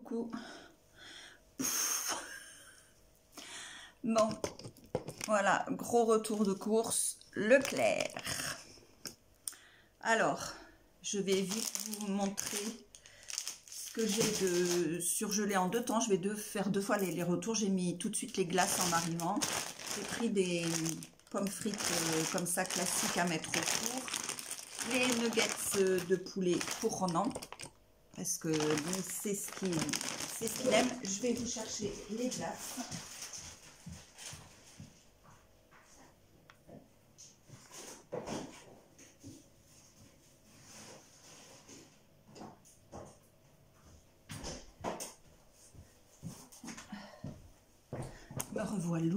coucou. Bon, voilà, gros retour de course, Leclerc. Alors, je vais vite vous montrer ce que j'ai de surgelé en 2 temps. Je vais faire 2 fois les retours. J'ai mis tout de suite les glaces en arrivant. J'ai pris des pommes frites comme ça, classiques à mettre au four. Les nuggets de poulet pour Ronan, parce que c'est ce qu'il aime. Je vais vous chercher les glaces. Me revoilà.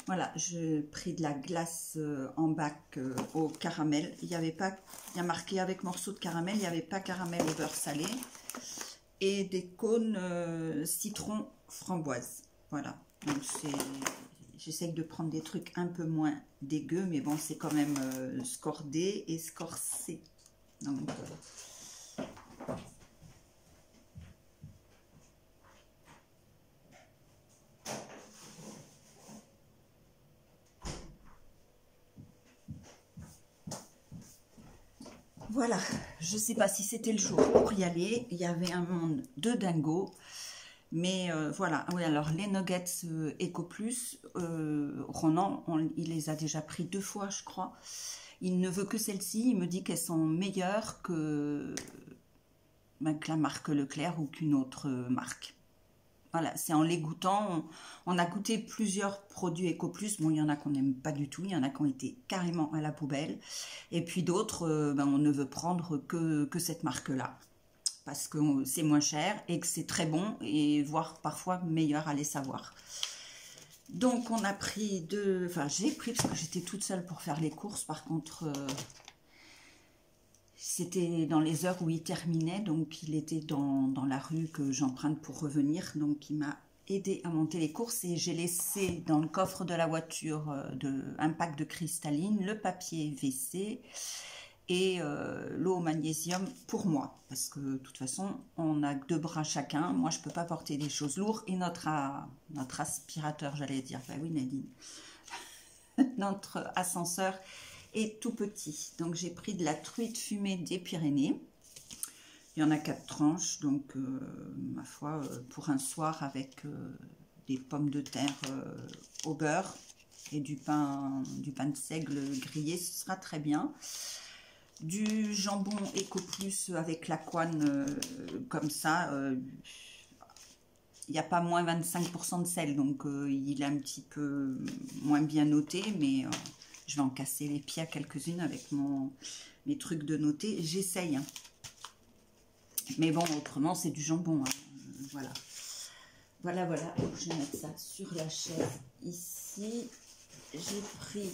Voilà, j'ai pris de la glace en bac au caramel. Il y a marqué avec morceau de caramel, il n'y avait pas caramel au beurre salé. Et des cônes citron framboise. Voilà, donc j'essaye de prendre des trucs un peu moins dégueux, mais bon, c'est quand même score D et score C. Donc, voilà, je ne sais pas si c'était le jour pour y aller. Il y avait un monde de dingo. Mais voilà, oui, alors les nuggets Eco Plus, Ronan, il les a déjà pris 2 fois, je crois. Il ne veut que celle-ci. Il me dit qu'elles sont meilleures que la marque Leclerc ou qu'une autre marque. Voilà, c'est en les goûtant. On a goûté plusieurs produits Eco Plus. Bon, il y en a qu'on n'aime pas du tout. Il y en a qui ont été carrément à la poubelle. Et puis d'autres, on ne veut prendre que cette marque-là. Parce que c'est moins cher et que c'est très bon et voire parfois meilleur, allez savoir. Donc on a pris j'ai pris parce que j'étais toute seule pour faire les courses. Par contre, c'était dans les heures où il terminait, donc il était dans la rue que j'emprunte pour revenir. Donc il m'a aidé à monter les courses et j'ai laissé dans le coffre de la voiture un pack de cristalline, le papier WC et l'eau au magnésium pour moi, parce que de toute façon on a 2 bras chacun, moi je peux pas porter des choses lourdes, et notre aspirateur, j'allais dire, bah oui Nadine, notre ascenseur est tout petit. Donc j'ai pris de la truite fumée des Pyrénées, il y en a 4 tranches, donc ma foi, pour un soir avec des pommes de terre au beurre et du pain de seigle grillé, ce sera très bien. Du jambon Eco Plus avec la couenne comme ça, il n'y a pas moins 25% de sel, donc il est un petit peu moins bien noté, mais je vais en casser les pieds à quelques-unes avec mes trucs de noter, j'essaye. Hein. Mais bon, autrement c'est du jambon, hein. Voilà. Voilà, je vais mettre ça sur la chaise ici. J'ai pris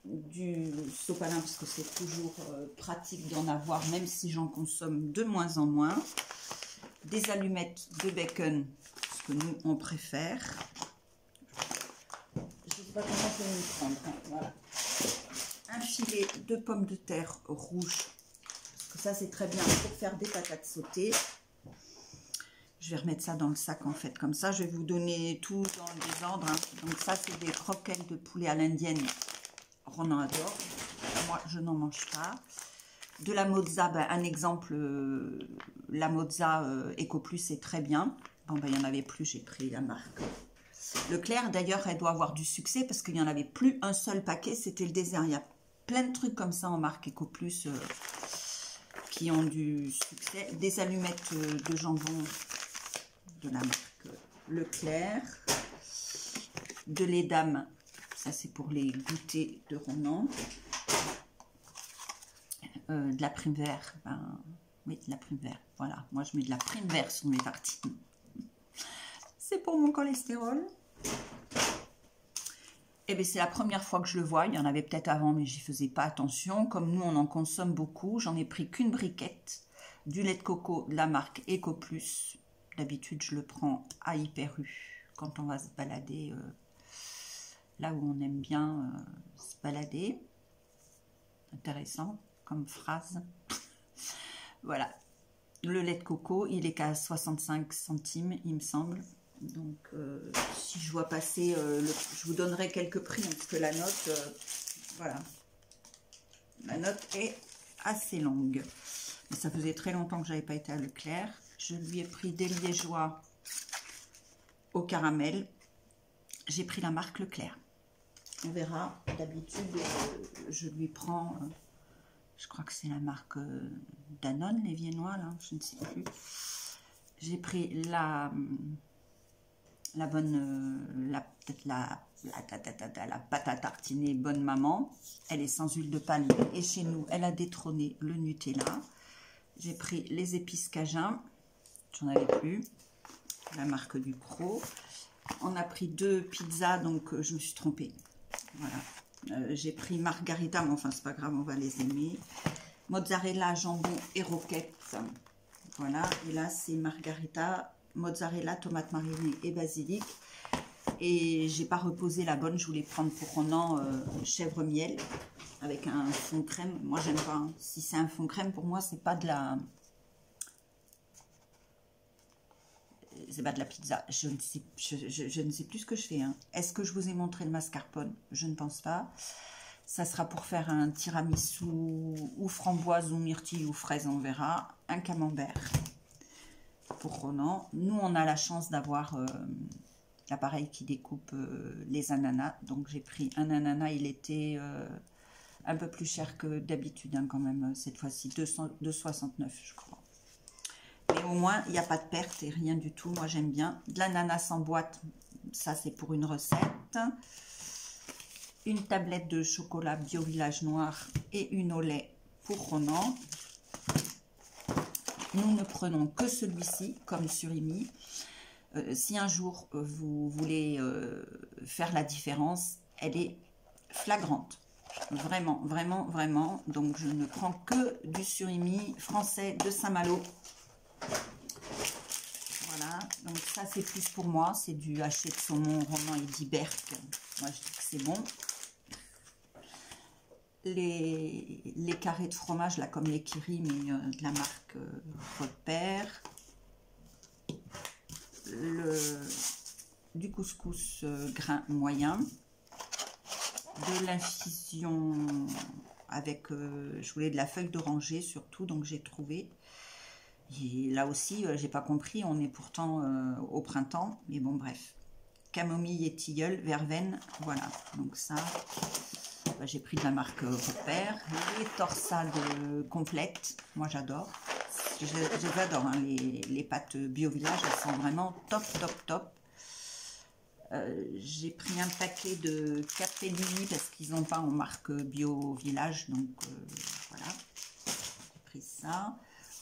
du sopalin parce que c'est toujours pratique d'en avoir, même si j'en consomme de moins en moins. Des allumettes de bacon, ce que nous on préfère. Je ne sais pas comment je vais m'y prendre. Hein. Voilà. Un filet de pommes de terre rouges, parce que ça c'est très bien pour faire des patates sautées. Je vais remettre ça dans le sac en fait, comme ça je vais vous donner tout dans le désordre. Hein. Donc ça c'est des croquettes de poulet à l'indienne. Ronan adore, moi je n'en mange pas. De la mozza, un exemple, la mozza Eco Plus c'est très bien. Bon il n'y en avait plus, j'ai pris la marque Leclerc. D'ailleurs elle doit avoir du succès parce qu'il n'y en avait plus un seul paquet, c'était le désert. Il y a plein de trucs comme ça en marque Eco Plus qui ont du succès. Des allumettes de jambon de la marque Leclerc. De lait d'âme. Ça, c'est pour les goûters de Ronan. De la prime vert. Oui, de la prime vert. Voilà. Moi, je mets de la prime vert sur mes parties. C'est pour mon cholestérol. Et bien, c'est la première fois que je le vois. Il y en avait peut-être avant, mais j'y faisais pas attention. Comme nous, on en consomme beaucoup. J'en ai pris qu'une briquette. Du lait de coco de la marque Eco Plus. D'habitude, je le prends à Hyper U quand on va se balader là où on aime bien se balader. Intéressant comme phrase. Voilà. Le lait de coco, il est qu'à 65 centimes, il me semble. Donc, si je vois passer, je vous donnerai quelques prix, parce que la note, voilà. La note est assez longue. Mais ça faisait très longtemps que je n'avais pas été à Leclerc. Je lui ai pris des liégeois au caramel. J'ai pris la marque Leclerc. On verra. D'habitude, je lui prends, je crois que c'est la marque Danone, les Viennois, là, je ne sais plus. J'ai pris la bonne, peut-être la pâte à tartiner Bonne Maman. Elle est sans huile de palme et chez nous, elle a détrôné le Nutella. J'ai pris les épices Cajun, j'en avais plus, la marque Ducros. On a pris 2 pizzas, donc je me suis trompée. Voilà. J'ai pris margarita, mais enfin c'est pas grave, on va les aimer. Mozzarella, jambon et roquette. Voilà, et là c'est margarita, mozzarella, tomate marinée et basilic. Et j'ai pas reposé la bonne, je voulais prendre pour Ronan chèvre miel avec un fond crème. Moi j'aime pas, hein. Si c'est un fond crème, pour moi c'est pas de la... C'est pas de la pizza. Je ne sais plus ce que je fais. Hein. Est-ce que je vous ai montré le mascarpone? Je ne pense pas. Ça sera pour faire un tiramisu ou framboise ou myrtille ou fraise, on verra. Un camembert pour Ronan. Nous, on a la chance d'avoir l'appareil qui découpe les ananas. Donc, j'ai pris un ananas. Il était un peu plus cher que d'habitude, hein, quand même, cette fois-ci. 2,69, je crois. Mais au moins, il n'y a pas de perte et rien du tout. Moi, j'aime bien. De l'ananas en boîte, ça, c'est pour une recette. Une tablette de chocolat Bio Village Noir et une au lait pour Ronan. Nous ne prenons que celui-ci, comme surimi. Si un jour, vous voulez faire la différence, elle est flagrante. Vraiment, vraiment, vraiment. Donc, je ne prends que du surimi français de Saint-Malo. Voilà, donc ça c'est plus pour moi, c'est du haché de saumon, Ronan et d'Iberck. Moi je dis que c'est bon. Les carrés de fromage, là comme les Kiri, mais de la marque Repère. Du couscous grain moyen. De l'infusion avec, je voulais de la feuille d'oranger surtout, donc j'ai trouvé. Et là aussi, j'ai pas compris, on est pourtant au printemps, mais bon, bref. Camomille et tilleul, verveine, voilà. Donc ça, bah, j'ai pris de la marque Repère. Les torsades complètes, moi j'adore. J'adore, hein, les pâtes Bio Village, elles sont vraiment top, top, top. J'ai pris un paquet de Capellini parce qu'ils n'ont pas en marque Bio Village, donc voilà. J'ai pris ça.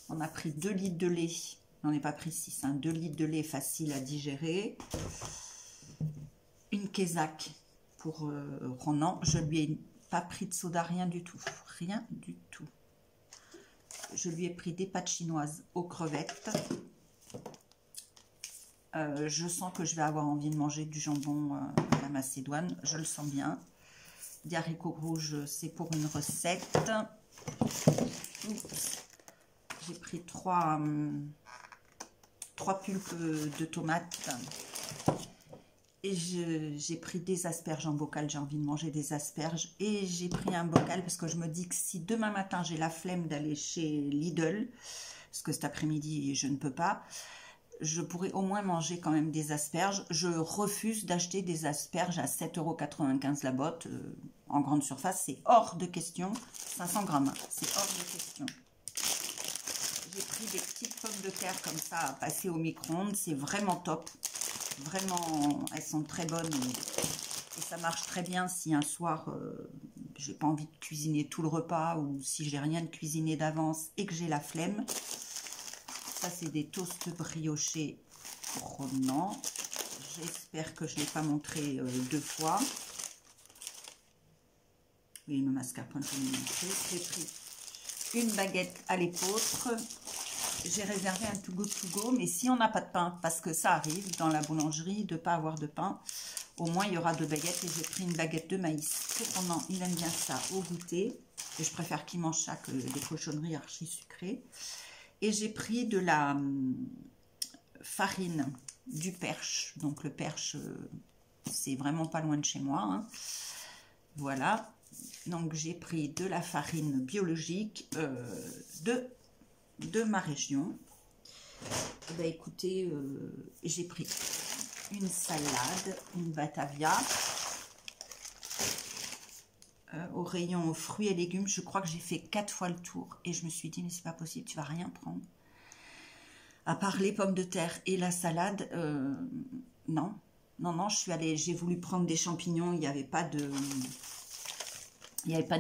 On a pris 2 litres de lait. On n'en ai pas pris 6. Hein, 2 litres de lait facile à digérer. Une Kézak pour Ronan. Je lui ai pas pris de soda, rien du tout. Rien du tout. Je lui ai pris des pâtes chinoises aux crevettes. Je sens que je vais avoir envie de manger du jambon à la macédoine. Je le sens bien. Des haricots rouges, c'est pour une recette. J'ai pris 3 pulpes de tomates. Et j'ai pris des asperges en bocal. J'ai envie de manger des asperges. Et j'ai pris un bocal parce que je me dis que si demain matin j'ai la flemme d'aller chez Lidl, parce que cet après-midi je ne peux pas, je pourrais au moins manger quand même des asperges. Je refuse d'acheter des asperges à 7,95 € la botte. En grande surface, c'est hors de question. 500 grammes, c'est hors de question. J'ai pris des petites pommes de terre comme ça à passer au micro-ondes. C'est vraiment top. Vraiment, elles sont très bonnes. Et ça marche très bien si un soir, j'ai pas envie de cuisiner tout le repas ou si j'ai rien de cuisiner d'avance et que j'ai la flemme. Ça, c'est des toasts briochés Ronan. J'espère que je ne l'ai pas montré 2 fois. Oui, le mascarpone, je l'ai montré. J'ai pris une baguette à l'épeautre. J'ai réservé un to go, mais si on n'a pas de pain, parce que ça arrive dans la boulangerie de ne pas avoir de pain, au moins il y aura 2 baguettes et j'ai pris une baguette de maïs. Ronan, il aime bien ça au goûter. Et je préfère qu'il mange ça que des cochonneries archi sucrées. Et j'ai pris de la farine du Perche. Donc le Perche, c'est vraiment pas loin de chez moi, hein. Voilà. Donc j'ai pris de la farine biologique de ma région. Ben, écoutez, j'ai pris une salade, une Batavia. Au rayon fruits et légumes, je crois que j'ai fait 4 fois le tour et je me suis dit mais c'est pas possible, tu vas rien prendre à part les pommes de terre et la salade. Non, je suis allée, j'ai voulu prendre des champignons, il n'y avait pas de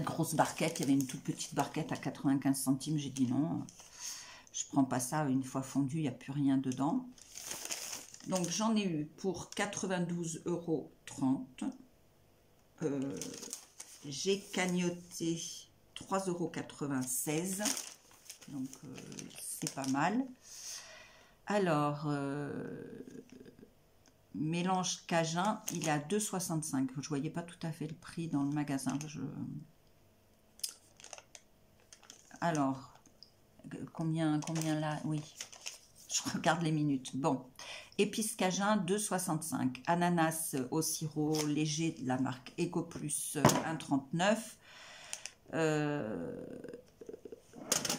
grosse barquette, il y avait une toute petite barquette à 95 centimes, j'ai dit non, je prends pas ça, une fois fondu, il n'y a plus rien dedans. Donc j'en ai eu pour 92,30 €. J'ai cagnoté 3,96 €, donc c'est pas mal. Alors, mélange Cajun, il est à 2,65 €. Je voyais pas tout à fait le prix dans le magasin. Alors, combien là? Oui, je regarde les minutes. Bon, épices Cajun, 2,65 €. Ananas au sirop léger de la marque Eco Plus, 1,39 €.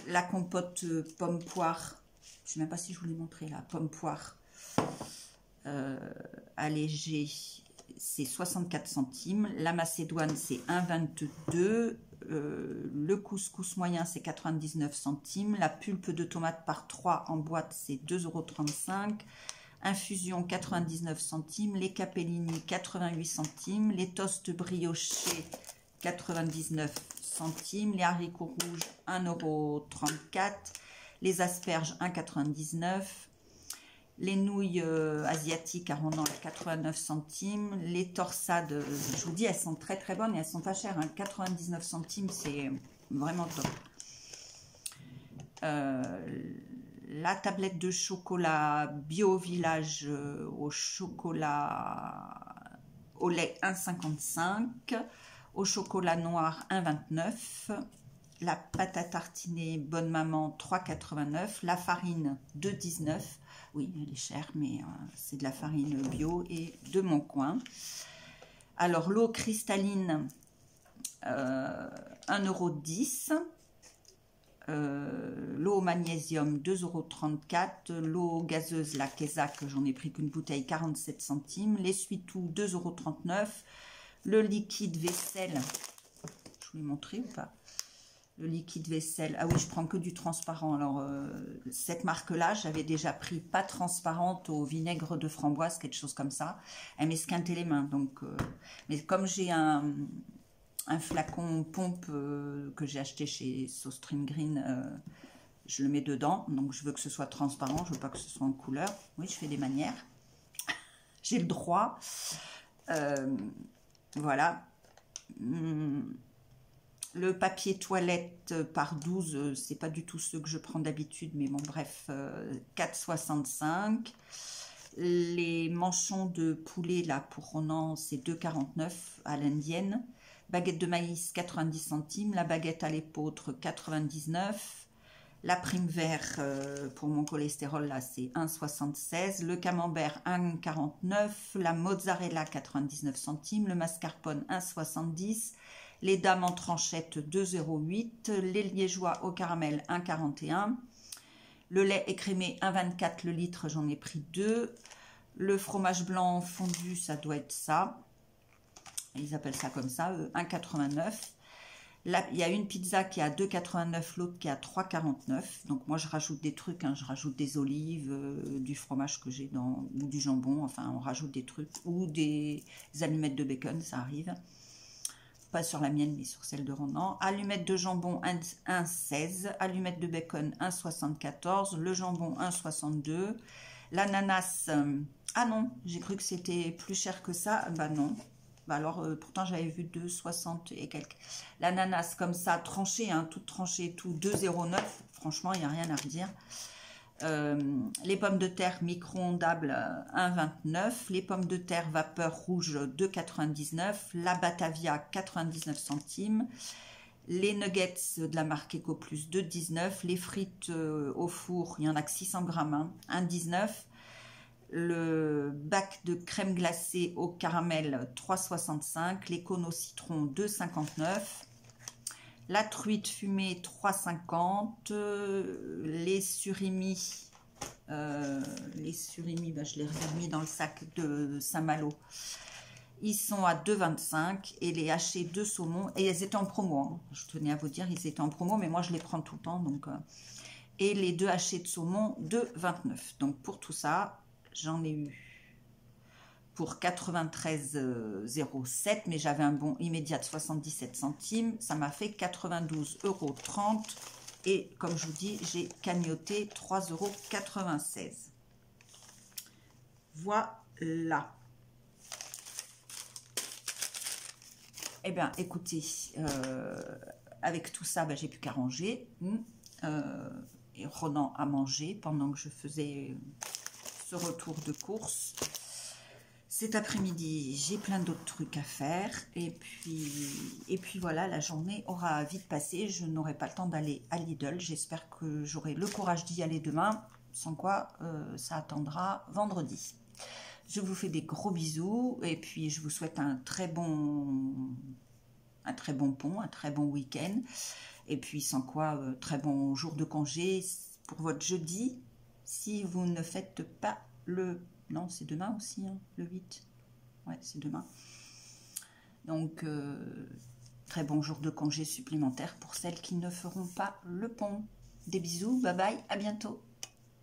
La compote pomme-poire, je ne sais même pas si je vous l'ai montré là, pomme-poire allégée, c'est 64 centimes. La macédoine, c'est 1,22 €. Le couscous moyen, c'est 99 centimes. La pulpe de tomate par 3 en boîte, c'est 2,35 €. Infusion, 99 centimes. Les capellini, 88 centimes. Les toasts briochés, 99 centimes. Les haricots rouges, 1,34 €. Les asperges, 1,99 €. Les nouilles asiatiques à rondins, 89 centimes. Les torsades, je vous dis, elles sont très très bonnes et elles sont pas chères, hein. 99 centimes, c'est vraiment top. La tablette de chocolat Bio Village au chocolat au lait, 1,55 €. Au chocolat noir, 1,29 €. La pâte à tartiner Bonne Maman, 3,89 €. La farine, 2,19 €. Oui, elle est chère, mais c'est de la farine bio et de mon coin. Alors, l'eau cristalline, 1,10 €. L'eau au magnésium, 2,34 €. L'eau gazeuse, la Kézak, j'en ai pris qu'une bouteille, 47 centimes. L'essuie-tout, 2,39 €. Le liquide vaisselle, je vous l'ai montré ou pas? Le liquide vaisselle, ah oui, je prends que du transparent. Alors, cette marque-là, j'avais déjà pris pas transparente au vinaigre de framboise, quelque chose comme ça. Elle m'esquintait les mains. Donc, mais comme j'ai un flacon pompe que j'ai acheté chez SoStream Green, je le mets dedans. Donc, je veux que ce soit transparent, je veux pas que ce soit en couleur. Oui, je fais des manières. J'ai le droit. Voilà. Le papier toilette par 12, c'est pas du tout ce que je prends d'habitude, mais bon, bref, 4,65 €. Les manchons de poulet, là, pour Ronan, c'est 2,49 € à l'indienne. Baguette de maïs, 90 centimes. La baguette à l'épeautre, 99 €. La prime vert, pour mon cholestérol, là, c'est 1,76 €. Le camembert, 1,49 €. La mozzarella, 99 centimes. Le mascarpone, 1,70 €. Les dames en tranchette, 2,08 €. Les liégeois au caramel, 1,41 €. Le lait écrémé, 1,24 € le litre, j'en ai pris 2. Le fromage blanc fondu, ça doit être ça. Ils appellent ça comme ça, 1,89 €. Là, il y a une pizza qui est à 2,89 €, l'autre qui est à 3,49 €. Donc moi, je rajoute des trucs, hein, je rajoute des olives, du fromage que j'ai dans, ou du jambon. Enfin, on rajoute des trucs, ou des allumettes de bacon, ça arrive. Pas sur la mienne, mais sur celle de Ronan. Allumettes de jambon, 1,16 €. Allumettes de bacon, 1,74 €. Le jambon, 1,62 €. L'ananas, ah non, j'ai cru que c'était plus cher que ça. Bah non. Bah alors, pourtant, j'avais vu 2,60 et quelques. L'ananas, comme ça, tranché, hein, tout tranché, tout, 2,09 €. Franchement, il n'y a rien à redire. Les pommes de terre micro-ondables, 1,29 €. Les pommes de terre vapeur rouge, 2,99 €. La Batavia, 99 centimes. Les nuggets de la marque EcoPlus, 2,19. Les frites au four, il y en a que 600 grammes, hein, 1,19. Le bac de crème glacée au caramel, 3,65. Les cônes au citron, 2,59. La truite fumée, 3,50. Les surimi, je les ai remis dans le sac de Saint-Malo. Ils sont à 2,25 et les hachés de saumon, et elles étaient en promo, hein. Je tenais à vous dire, ils étaient en promo, mais moi je les prends tout le temps. Donc, et les 2 hachés de saumon, 2,29. Donc pour tout ça, j'en ai eu pour 93,07, mais j'avais un bon immédiat de 77 centimes. Ça m'a fait 92,30 €. Et comme je vous dis, j'ai cagnoté 3,96 €. Voilà. Eh bien, écoutez, avec tout ça, ben, j'ai plus qu'à ranger. Et Ronan a mangé pendant que je faisais ce retour de course. Cet après-midi, j'ai plein d'autres trucs à faire. Et puis voilà, la journée aura vite passé. Je n'aurai pas le temps d'aller à Lidl. J'espère que j'aurai le courage d'y aller demain. Sans quoi, ça attendra vendredi. Je vous fais des gros bisous et puis je vous souhaite un très bon pont, un très bon week-end. Et puis sans quoi, très bon jour de congé pour votre jeudi. Si vous ne faites pas le... Non, c'est demain aussi, hein, le 8. Ouais, c'est demain. Donc, très bon jour de congé supplémentaire pour celles qui ne feront pas le pont. Des bisous, bye bye, à bientôt.